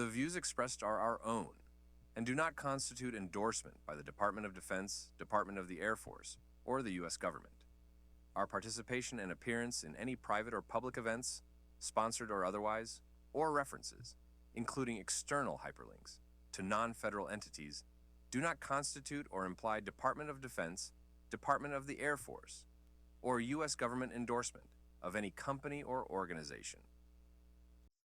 The views expressed are our own and do not constitute endorsement by the Department of Defense, Department of the Air Force, or the U.S. government. Our participation and appearance in any private or public events, sponsored or otherwise, or references, including external hyperlinks, to non-federal entities, do not constitute or imply Department of Defense, Department of the Air Force, or U.S. government endorsement of any company or organization.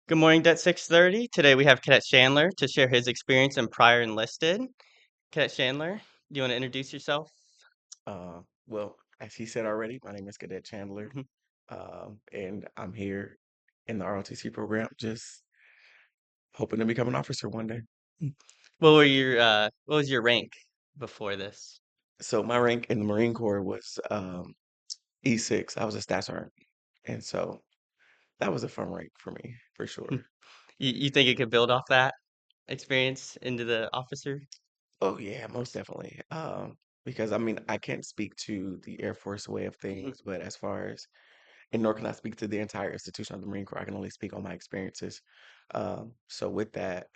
Good morning, DET 630. Today we have Cadet Chandler to share his experience in prior enlisted. Cadet Chandler, do you want to introduce yourself? Well, as he said already, my name is Cadet Chandler, Mhm. and I'm here in the ROTC program, just hoping to become an officer one day. What was your rank before this? So my rank in the Marine Corps was E6. I was a staff sergeant, and so that was a fun rank for me, for Hmm. sure. You think you could build off that experience into the officer? Oh yeah, most definitely. Because I mean, I can't speak to the Air Force way of Mhm. things, but as far as, and nor can I speak to the entire institution of the Marine Corps. I can only speak on my experiences. So with that,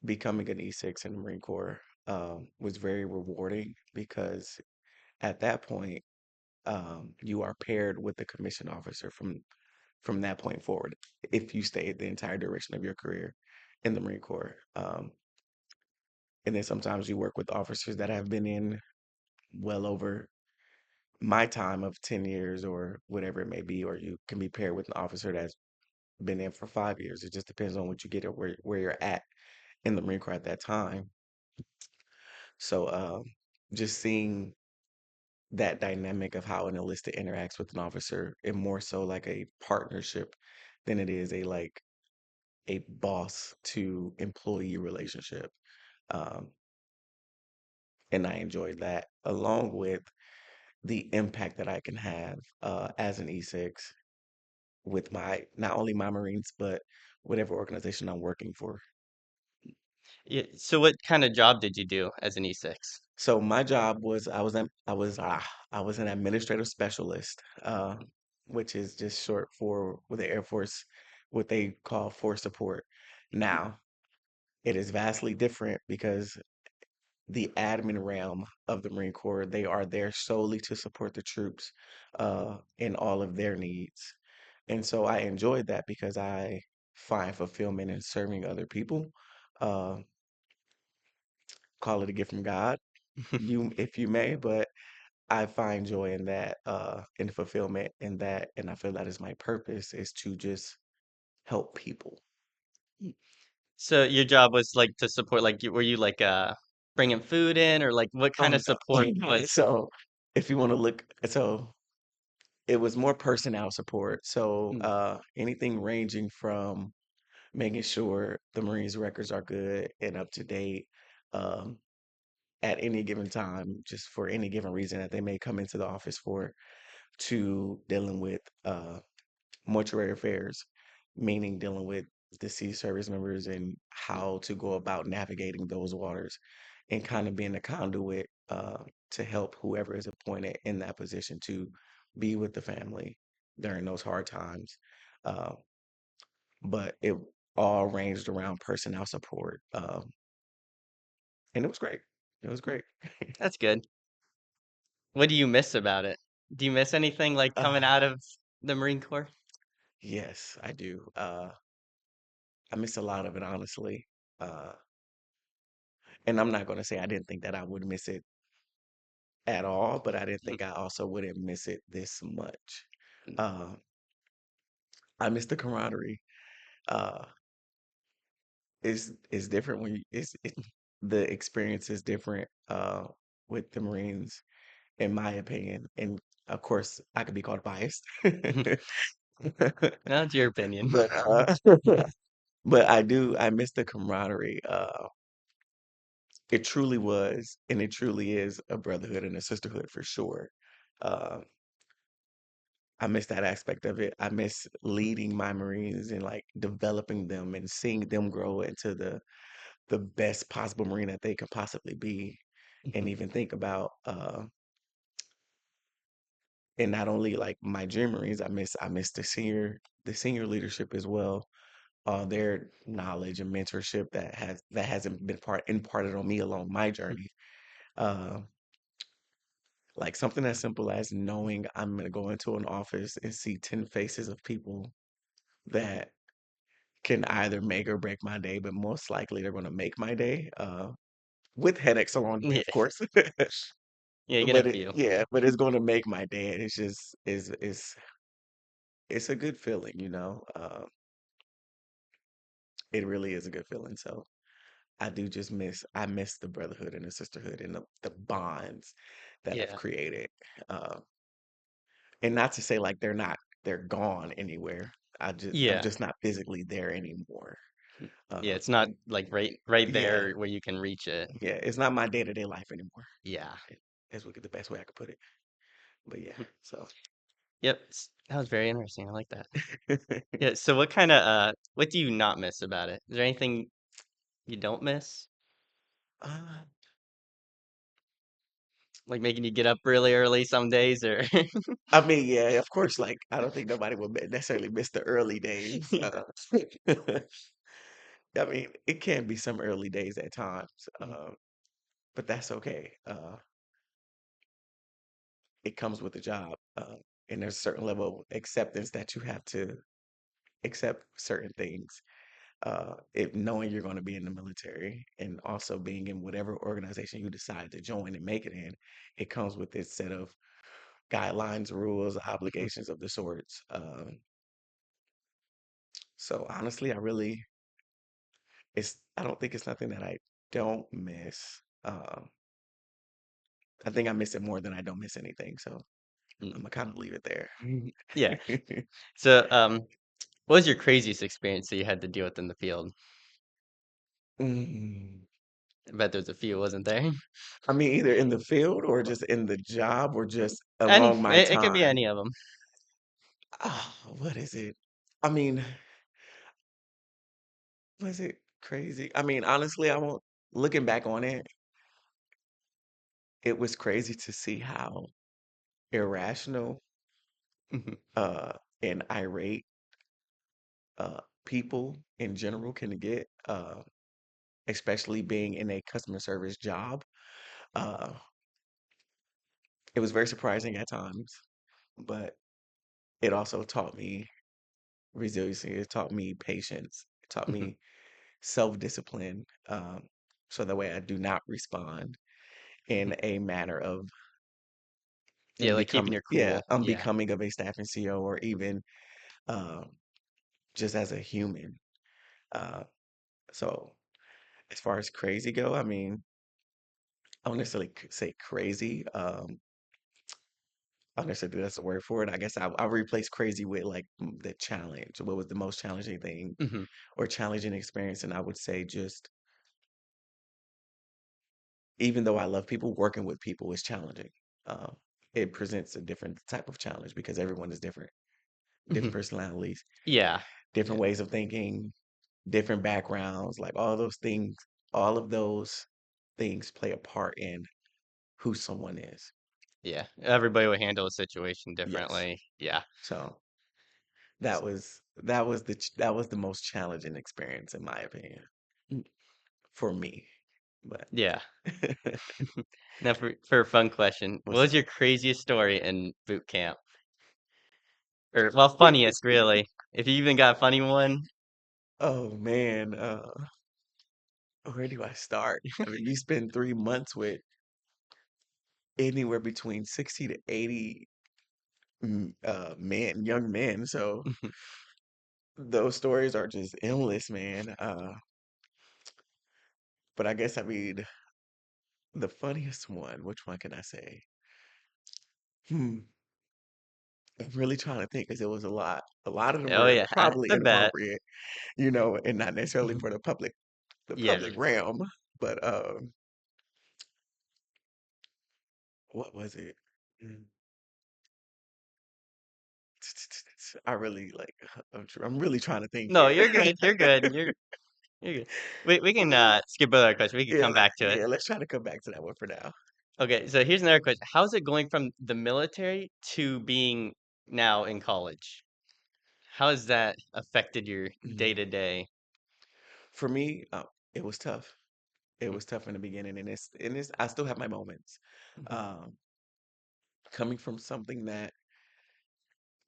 becoming an E6 in the Marine Corps was very rewarding because at that point, you are paired with the commissioned officer from that point forward. If you stay the entire duration of your career in the Marine Corps, and then sometimes you work with officers that have been in well over my time of 10 years or whatever it may be, or you can be paired with an officer that's been in for 5 years. It just depends on what you get or where you're at in the Marine Corps at that time. So just seeing that dynamic of how an enlisted interacts with an officer and more so like a partnership than it is a like a boss to employee relationship. Um, and I enjoyed that along with the impact that I can have as an E6 with my not only my Marines but whatever organization I'm working for. Yeah, so what kind of job did you do as an E6? So my job was I was an administrative specialist, which is just short for with the Air Force, what they call force support. Now, it is vastly different because the admin realm of the Marine Corps, they are there solely to support the troops in all of their needs. And so I enjoyed that because I find fulfillment in serving other people. Uh, call it a gift from God, you if you may, but I find joy in that, and fulfillment in that, and I feel that is my purpose is to just help people. So your job was like to support, like, were you like bringing food in, or like what Oh kind of no. support was? So if you want to look, so it was more personnel support. So Mm. anything ranging from making sure the Marines records are good and up to date, um, at any given time, just for any given reason that they may come into the office for, to dealing with mortuary affairs, meaning dealing with deceased service members and how to go about navigating those waters and kind of being a conduit to help whoever is appointed in that position to be with the family during those hard times. Uh, but it all ranged around personnel support. And it was great. It was great. That's good. What do you miss about it? Do you miss anything like coming Uh, out of the Marine Corps? yes, I do. I miss a lot of it, honestly. Uh, and I'm not going to say I didn't think that I would miss it at all, but I didn't Mhm. think I also wouldn't miss it this much. Uh, I miss the camaraderie. Uh, it's different when the experience is different with the Marines, in my opinion. And of course, I could be called biased, That's your opinion. but but I miss the camaraderie. It truly was, and it truly is a brotherhood and a sisterhood for sure. Uh, I miss that aspect of it. I miss leading my Marines and like developing them and seeing them grow into the best possible Marine that they could possibly be. And even think about and not only like my junior Marines, I miss the senior leadership as well. all their knowledge and mentorship that hasn't been imparted on me along my journey. Uh, like something as simple as knowing I'm gonna go into an office and see 10 faces of people that can either make or break my day, but most likely they're gonna make my day. With headaches along the way, Yeah, of course. yeah, you get a But few. yeah, but it's gonna make my day. And it's just it's a good feeling, it really is a good feeling. So I miss the brotherhood and the sisterhood and the bonds that I've Yeah, created. Uh, and not to say like they're gone anywhere. I'm yeah, just not physically there anymore. yeah. It's not And like right yeah, there where you can reach it. yeah, it's not my day-to-day life anymore. Yeah. Is the best way I could put it. But yeah, so Yep. That was very interesting. I like that. Yeah. So what kind of what do you not miss about it? Is there anything you don't miss? uh, Like making you get up really early some days or I mean, yeah, of course, like I don't think nobody would necessarily miss the early days. I mean, it can be some early days at times, but that's okay. It comes with the job, and there's a certain level of acceptance that you have to accept certain things. If knowing you're going to be in the military and also being in whatever organization you decide to join and make it in, it comes with this set of guidelines, rules, obligations of the sorts. So honestly, I don't think it's nothing that I don't miss. I think I miss it more than I don't miss anything. So I'm gonna kind of leave it there. Yeah. So what was your craziest experience that you had to deal with in the field? Mm. I bet there's a few, wasn't there? I mean, either in the field or just in the job or just Any along my it could be time. any of them. What is it? I mean, was it crazy? I mean, honestly, I won't, looking back on it, it was crazy to see how irrational Mhm, uh and irate people in general can get, especially being in a customer service job. Uh, it was very surprising at times, but it also taught me resiliency. It taught me patience. It taught mhm. me self-discipline. So that way I do not respond in a manner of Yeah, like keeping your cool. Yeah. unbecoming of a staffing CO or even um, just as a human. Uh, so as far as crazy go, I mean, I don't necessarily say crazy. I don't necessarily think that's the word for it. I guess I'll replace crazy with like the challenge. What was the most challenging thing Mhm, or challenging experience? And I would say just even though I love people, working with people is challenging. Um, it presents a different type of challenge because everyone is different, different mhm. personalities, Yeah. different Yeah. ways of thinking, different backgrounds, like all of those things play a part in who someone is. Yeah. Everybody would handle a situation Yes. differently. Yeah. So S- that was the most challenging experience in my opinion mm, for me. But Yeah. Now for a fun question, what what's was up? your craziest story in boot camp? Or well, funniest really. If you even got a funny one. Oh man, where do I start? I mean, you spend 3 months with anywhere between 60 to 80 young men. So those stories are just endless, man. But I guess I mean the funniest one, which one can I say? Hmm. I'm really trying to think because it was a lot. A lot of them Oh were yeah, probably I bet. inappropriate, and not necessarily for the Yeah. public realm. But what was it? Mm. I really like. I'm really trying to think No, here. you're good. You're good. You're good. We can skip over that question. We can Yeah, come back to it. yeah. Let's try to come back to that one for now. Okay, so here's another question. How's it going from the military to being now in college? How has that affected your day Mhm. to day? For me, it was tough. It was tough in the beginning, and it's I still have my moments. Mhm. Um, Coming from something that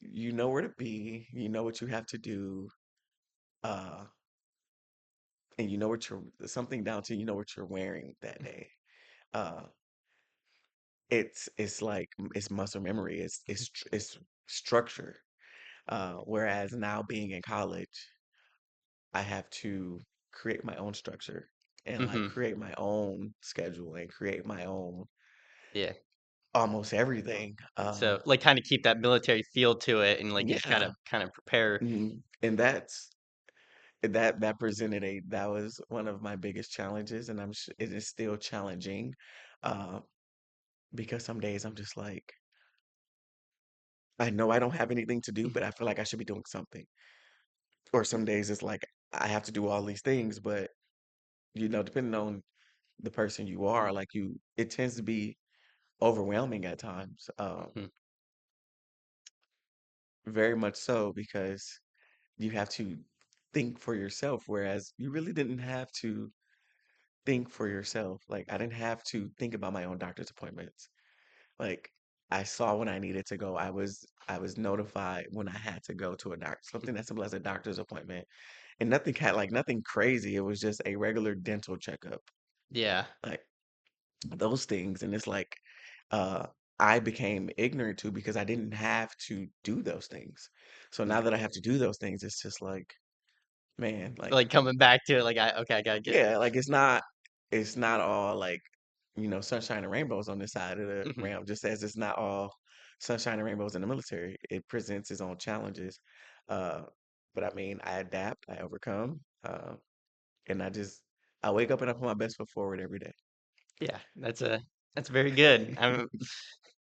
you know where to be, you know what you have to do, uh, and you know what you're something down to you know what you're wearing that day. Uh, it's like it's muscle memory. It's structure. Whereas now being in college, I have to create my own structure and like Mhm. create my own schedule and create my own Yeah. almost everything. So, like, kinda keep that military feel to it and, like, just Yeah. kinda prepare. And that was one of my biggest challenges, and it is still challenging, uh, because some days I'm just like, I know I don't have anything to do, but I feel like I should be doing something. Or some days it's like I have to do all these things, but depending on the person you are, like it tends to be overwhelming at times. Mhm. Very much so because you have to think for yourself, whereas you really didn't have to think for yourself. Like I didn't have to think about my own doctor's appointments. Like I saw when I needed to go. I was notified when I had to go to a doctor, something as simple as a doctor's appointment. And nothing had like nothing crazy. It was just a regular dental checkup. Yeah. Like those things. And it's like uh I became ignorant to because I didn't have to do those things. So now that I have to do those things, it's just like, man, like Like, coming back to it, like, I gotta get. yeah, like it's not all like, sunshine and rainbows on this side of the Mhm. realm, just as it's not all sunshine and rainbows in the military. It presents its own challenges. Uh, but I mean, I adapt, I overcome, and I wake up and I put my best foot forward every day. Yeah, that's very good.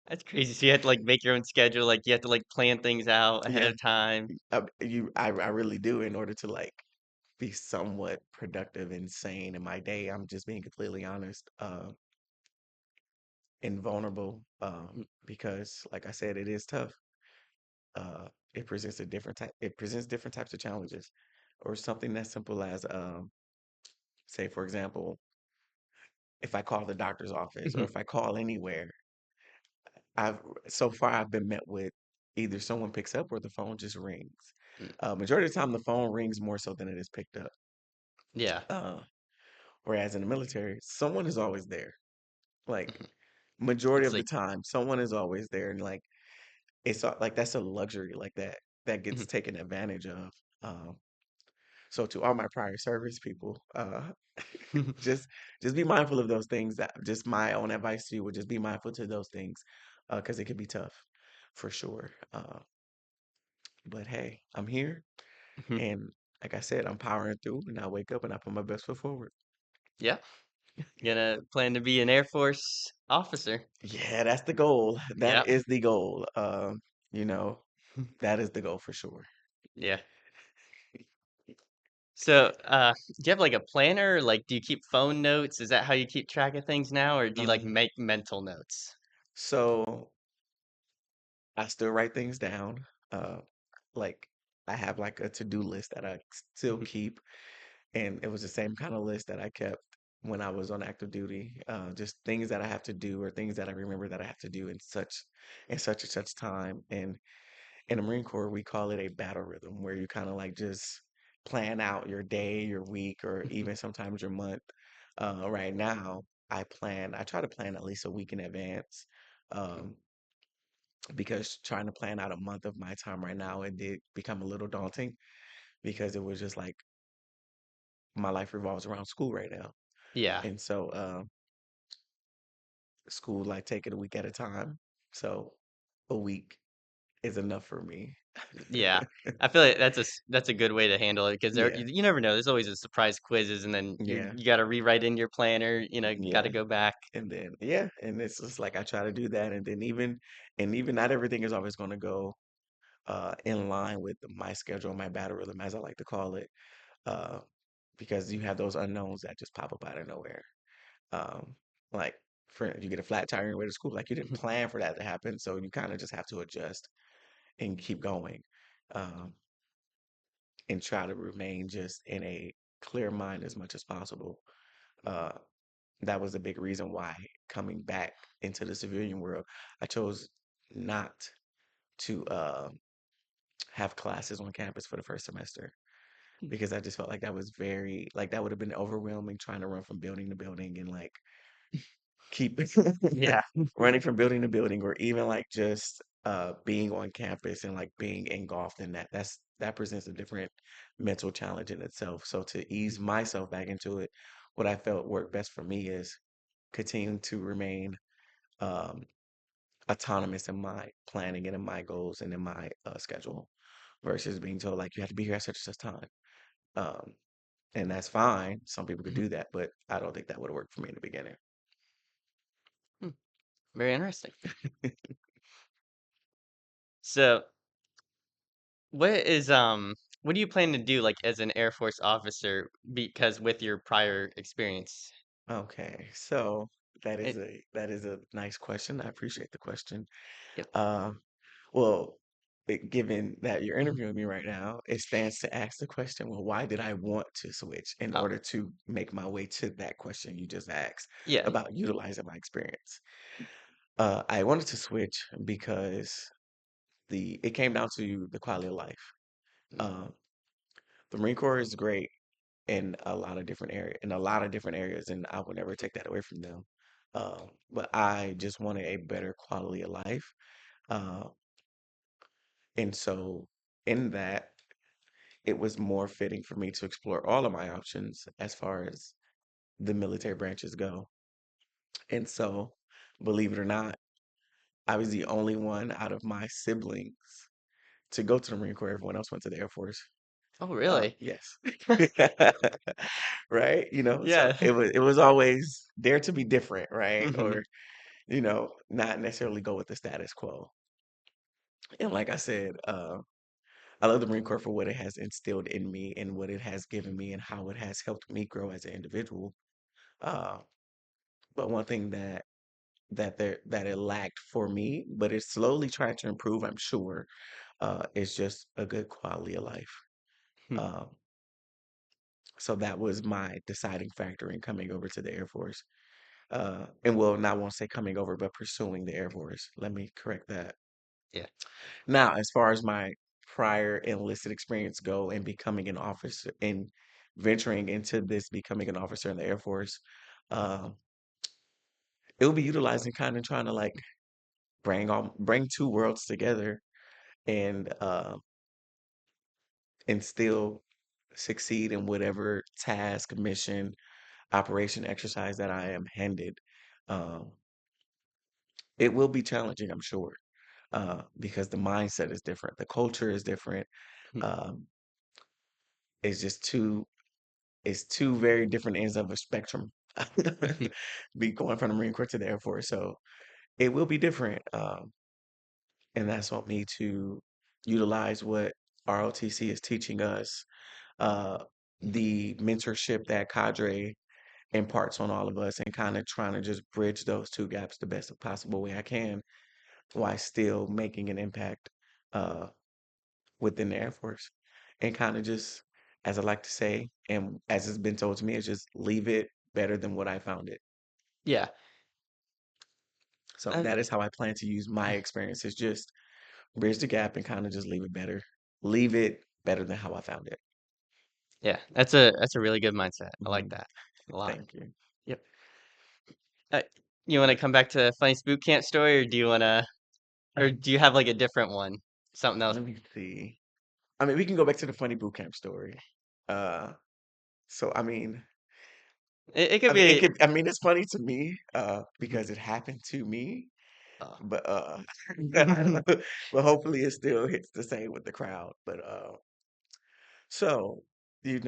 That's crazy. So you have to, like, make your own schedule, like, you have to, like, plan things out ahead Yeah, of time. I really do in order to like be somewhat productive and sane in my day. I'm just being completely honest. And vulnerable Mm, because like I said, it is tough. It presents different types of challenges or something as simple as say for example, if I call the doctor's office or mhm, if I call anywhere, I've so far I've been met with either someone picks up or the phone just rings. mm, Majority of the time the phone rings more so than it is picked up. yeah, uh, Whereas in the military someone is always there, like mhm. majority It's of the like. time someone is always there, and like like that's a luxury like that Mhm. gets taken advantage of. Um, so to all my prior service people, just just be mindful of those things. That just my own advice to you would just be mindful to those things, because it can be tough, for sure. But hey, I'm here, Mhm. and like I said, I'm powering through, and I wake up and I put my best foot forward. Yeah, gonna plan to be an Air Force officer. Yeah, that's the goal. That Yeah. is the goal. You know, that is the goal for sure. Yeah. So, do you have, like, a planner? Like, do you keep phone notes? Is that how you keep track of things now, or do you, like, Um, make mental notes? so I still write things down. Uh, like I have like a to-do list that I still Mhm. keep, and it was the same kind of list that I kept when I was on active duty. Just things that I have to do or things that I remember that I have to do in such and such time. And in the Marine Corps, we call it a battle rhythm, where you kind of like just plan out your day, your week, or Mhm. even sometimes your month. Right now, I try to plan at least a week in advance. Mhm. Um, because trying to plan out a month of my time right now, it did become a little daunting because it was just like my life revolves around school right now. Yeah. And so school like take it a week at a time. So a week is enough for me. Yeah. I feel like that's a good way to handle it because Yeah. you never know. There's always a surprise quizzes, and then Yeah. you gotta rewrite in your planner, gotta Yeah. go back. And then yeah, and it's just like I try to do that, and then even not everything is always going to go in line with my schedule, my battle rhythm, as I like to call it, uh, because you have those unknowns that just pop up out of nowhere. Um, like for you get a flat tire on your way to school, like you didn't plan for that to happen, so you kind of just have to adjust and keep going. Um, and try to remain just in a clear mind as much as possible. Uh, that was a big reason why coming back into the civilian world, I chose not to have classes on campus for the first semester because I just felt like that was very like that would have been overwhelming trying to run from building to building and like keep Yeah. running from building to building or even like just being on campus and like being engulfed in that. That presents a different mental challenge in itself. So to ease myself back into it, what I felt worked best for me is continuing to remain um autonomous in my planning and in my goals and in my schedule versus being told like you have to be here at such and such time. Um, and that's fine. Some people could Mhm. do that, but I don't think that would have worked for me in the beginning. Hmm, very interesting. So, what do you plan to do, like, as an Air Force officer because with your prior experience? Okay, so It that is a nice question. I appreciate the question. Yep. Um, well, given that you're Mhm. interviewing me right now, it stands to ask the question, well, why did I want to switch in Oh, order to make my way to that question you just asked yeah. about utilizing my experience? I wanted to switch because the it came down to the quality of life. Mm, Um, the Marine Corps is great in a lot of different areas, and I will never take that away from them. But I just wanted a better quality of life. Uh, and so in that, it was more fitting for me to explore all of my options as far as the military branches go. And so, believe it or not, I was the only one out of my siblings to go to the Marine Corps. Everyone else went to the Air Force. Oh, really? Yes. Right? So Yeah. it was always dare to be different, right? Mhm. Or, not necessarily go with the status quo. And like I said, I love the Marine Corps for what it has instilled in me and what it has given me and how it has helped me grow as an individual. Uh, but one thing that it lacked for me, but it's slowly trying to improve, I'm sure, is just a good quality of life. Hmm, Um, so that was my deciding factor in coming over to the Air Force. And well, not won't say coming over, but pursuing the Air Force. Let me correct that. yeah. Now, as far as my prior enlisted experience go and becoming an officer and venturing into this becoming an officer in the Air Force, um, it will be utilizing kind of trying to like bring two worlds together and and still succeed in whatever task, mission, operation, exercise that I am handed. Um, it will be challenging, I'm sure, because the mindset is different, the culture is different. Hmm, Um, it's just two very different ends of a spectrum. mhm. Be going from the Marine Corps to the Air Force, so it will be different. And that's on me to utilize what ROTC is teaching us, uh, the mentorship that cadre imparts on all of us, and kind of trying to just bridge those two gaps the best possible way I can while still making an impact uh, within the Air Force. And kind of just, as I like to say, and as it's been told to me, is just leave it better than what I found it. Yeah. So Uh, that is how I plan to use my experiences, just bridge the gap and kind of just leave it better. Leave it better than how I found it. yeah, that's a really good mindset. I like Mhm. that a lot. Thank you. Yep. Uh, you wanna come back to Funny's boot camp story, or do you have, like, a different one? Something else? Let me see. I mean, we can go back to the funny boot camp story. Uh, so It could be I mean, it's funny to me, Mhm. because it happened to me, Oh. but but hopefully it still hits the same with the crowd. But so in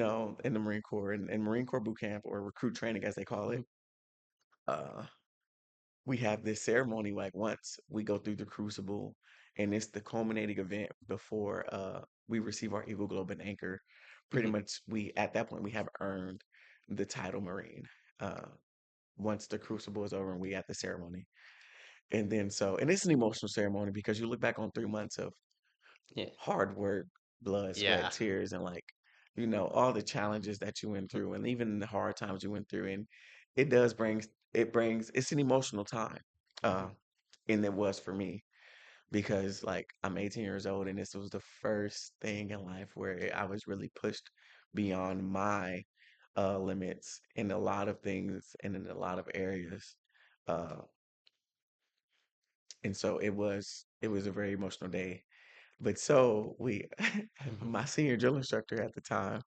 the Marine Corps and Marine Corps boot camp or recruit training as they call it, Mhm. uh, we have this ceremony like once we go through the crucible, and it's the culminating event before we receive our Eagle Globe and Anchor. Pretty Mhm. much, we at that point we have earned the title Marine. Uh, once the crucible is over and we at the ceremony. And then and it's an emotional ceremony because you look back on 3 months of Yeah. hard work, blood, sweat, Yeah. tears, and like, you know, all the challenges that you went through and even the hard times you went through. And it does brings it's an emotional time. Uh, and it was for me because like I'm 18 years old and this was the first thing in life where I was really pushed beyond my limits in a lot of things and in a lot of areas. Uh, and so it was a very emotional day. But so we Mhm. my senior drill instructor at the time,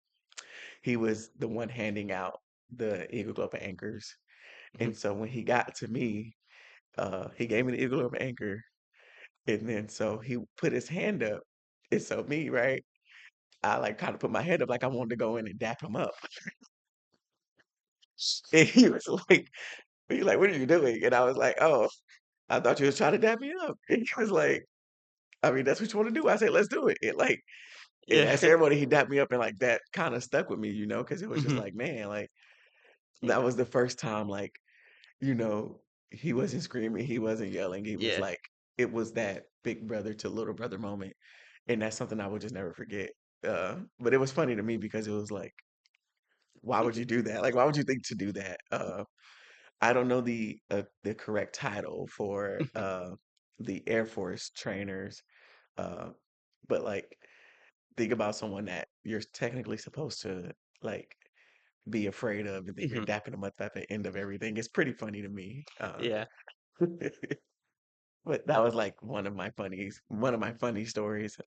he was the one handing out the Eagle Globe anchors. Mhm. And so when he got to me, he gave me the Eagle Globe anchor. And then so he put his hand up. And so me, right? I like kind of put my hand up like I wanted to go in and dap him up. And he was like, what are you doing? And I was like, oh, I thought you was trying to dap me up. And he was like, I mean, that's what you want to do. I said, let's do it. And like in Yeah. that ceremony, he dapped me up and like that kind of stuck with me, because it was just Mhm. like, man, like that was the first time, like, you know, he wasn't screaming, he wasn't yelling. He was Yeah. like, it was that big brother to little brother moment. And that's something I would just never forget. But it was funny to me because it was like, why would you do that? Like, why would you think to do that? I don't know the correct title for the Air Force trainers, uh, but like, think about someone that you're technically supposed to like be afraid of, and then you're Mhm. dapping them up at the end of everything. It's pretty funny to me. Yeah. But that was like one of my funny stories.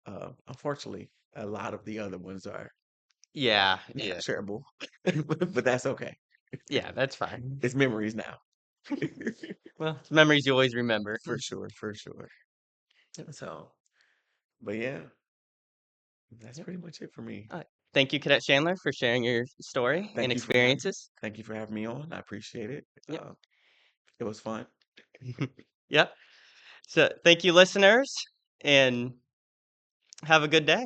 Unfortunately, a lot of the other ones are Yeah. not Yeah. shareable, but that's okay. Yeah, that's fine. It's memories now. Well, it's memories you always remember. For sure, for sure. Yep. So, but yeah, that's Yep. pretty much it for me. Thank you, Cadet Chandler, for sharing your story and Thank you for having experiences. Thank you for having me on. I appreciate it. Yep. It was fun. Yep. So thank you, listeners, and have a good day.